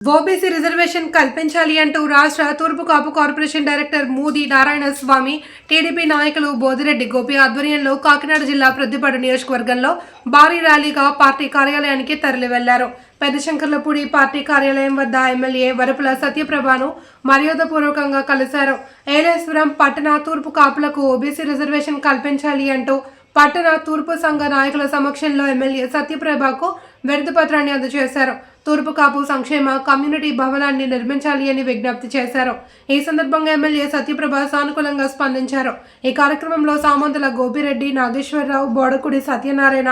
OBC reservation కల్పించాలి అంటూ రాష్ట్ర తూర్పు కాపు కార్పొరేషన్ డైరెక్టర్ మూది నారాయణ స్వామి, టీడీపీ నాయకులు బోదిరెడ్డి గోపి ఆధ్వర్యంలో కాకినాడ జిల్లా ప్రొద్దుపాడు నియోజకవర్గంలో భారీ ర్యాలీగా పార్టీ కార్యాలయానికి తరలి వెళ్లారు. పెద్దశంకర్లపూడి పార్టీ కార్యాలయం వద్ద ఎమ్మెల్యే వరపుల సత్యప్రభను మర్యాదపూర్వకంగా కలిశారు. ఏలేశ్వరం పట్టణ తూర్పు కాపులకు ఓబీసీ రిజర్వేషన్ కల్పించాలి అంటూ పట్టణ తూర్పు సంఘ నాయకుల సమక్షంలో ఎమ్మెల్యే సత్యప్రభకు వినతి పత్రాన్ని అందజేశారు. తూర్పు కాపు సంక్షేమ కమ్యూనిటీ భవనాన్ని నిర్మించాలి అని విజ్ఞప్తి చేశారు. ఈ సందర్భంగా ఎమ్మెల్యే సత్యప్రభ సానుకూలంగా స్పందించారు. ఈ కార్యక్రమంలో సామంతుల గోపిరెడ్డి, నాగేశ్వరరావు, బోడకుడి సత్యనారాయణ,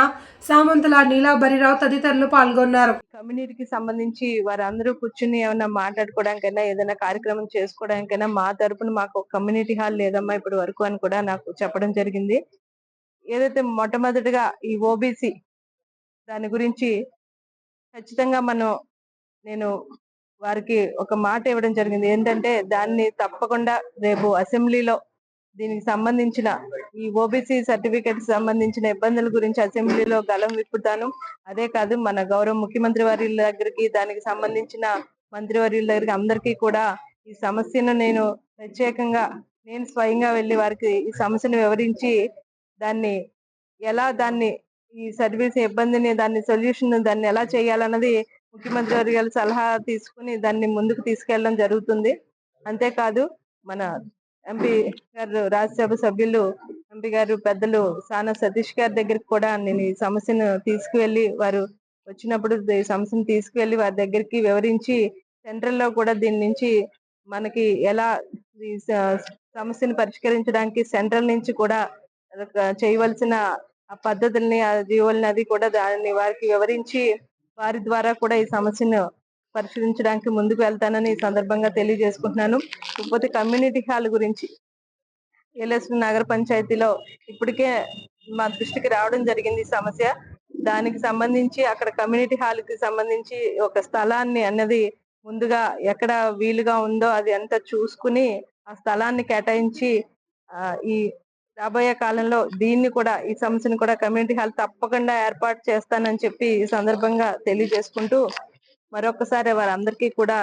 సామంతుల నీలాబరిరావు తదితరులు పాల్గొన్నారు. కమ్యూనిటీకి సంబంధించి వారందరూ కూర్చుని ఏమైనా మాట్లాడుకోవడానికైనా ఏదైనా కార్యక్రమం చేసుకోవడానికైనా మా తరపున మాకు కమ్యూనిటీ హాల్ లేదమ్మా ఇప్పటి వరకు అని కూడా నాకు చెప్పడం జరిగింది. ఏదైతే మొట్టమొదటిగా ఈ ఓబీసీ దాని గురించి ఖచ్చితంగా నేను వారికి ఒక మాట ఇవ్వడం జరిగింది. ఏంటంటే దాన్ని తప్పకుండా రేపు అసెంబ్లీలో దీనికి సంబంధించిన ఈ ఓబీసీ సర్టిఫికేట్ సంబంధించిన ఇబ్బందుల గురించి అసెంబ్లీలో గలం విప్పుతాను. అదే కాదు మన గౌరవ ముఖ్యమంత్రి వారి దగ్గరికి, దానికి సంబంధించిన మంత్రివర్యుల దగ్గరికి అందరికీ కూడా ఈ సమస్యను నేను ప్రత్యేకంగా నేను స్వయంగా వెళ్లి వారికి ఈ సమస్యను వివరించి దాన్ని ఈ సర్వీస్ ఇబ్బందిని దాన్ని సొల్యూషన్ దాన్ని ఎలా చేయాలన్నది ముఖ్యమంత్రి వర్యాల సలహా తీసుకుని దాన్ని ముందుకు తీసుకెళ్లడం జరుగుతుంది. అంతేకాదు మన ఎంపీ గారు, రాజ్యసభ సభ్యులు ఎంపీ గారు పెద్దలు సానా సతీష్ గారి దగ్గరికి కూడా నేను ఈ సమస్యను తీసుకువెళ్లి వారు వచ్చినప్పుడు ఈ సమస్యను తీసుకువెళ్లి వారి దగ్గరికి వివరించి సెంట్రల్ లో కూడా దీని నుంచి మనకి ఎలా ఈ సమస్యను పరిష్కరించడానికి సెంట్రల్ నుంచి కూడా చేయవలసిన ఆ పద్ధతుల్ని, ఆ జీవోల్ని అది కూడా దాన్ని వారికి వివరించి వారి ద్వారా కూడా ఈ సమస్యను పరిశీలించడానికి ముందుకు వెళ్తానని ఈ సందర్భంగా తెలియజేసుకుంటున్నాను. ఇకపోతే కమ్యూనిటీ హాల్ గురించి ఏలేశ్వరం నగర పంచాయతీలో ఇప్పటికే మా దృష్టికి రావడం జరిగింది ఈ సమస్య. దానికి సంబంధించి అక్కడ కమ్యూనిటీ హాల్ కి సంబంధించి ఒక స్థలాన్ని అన్నది ముందుగా ఎక్కడ వీలుగా ఉందో అది అంతా చూసుకుని ఆ స్థలాన్ని కేటాయించి ఈ రాబోయే కాలంలో దీన్ని కూడా ఈ సమస్యను కూడా కమ్యూనిటీ హాల్ తప్పకుండా ఏర్పాటు చేస్తానని చెప్పి ఈ సందర్భంగా తెలియజేసుకుంటూ మరొకసారి వారందరికీ కూడా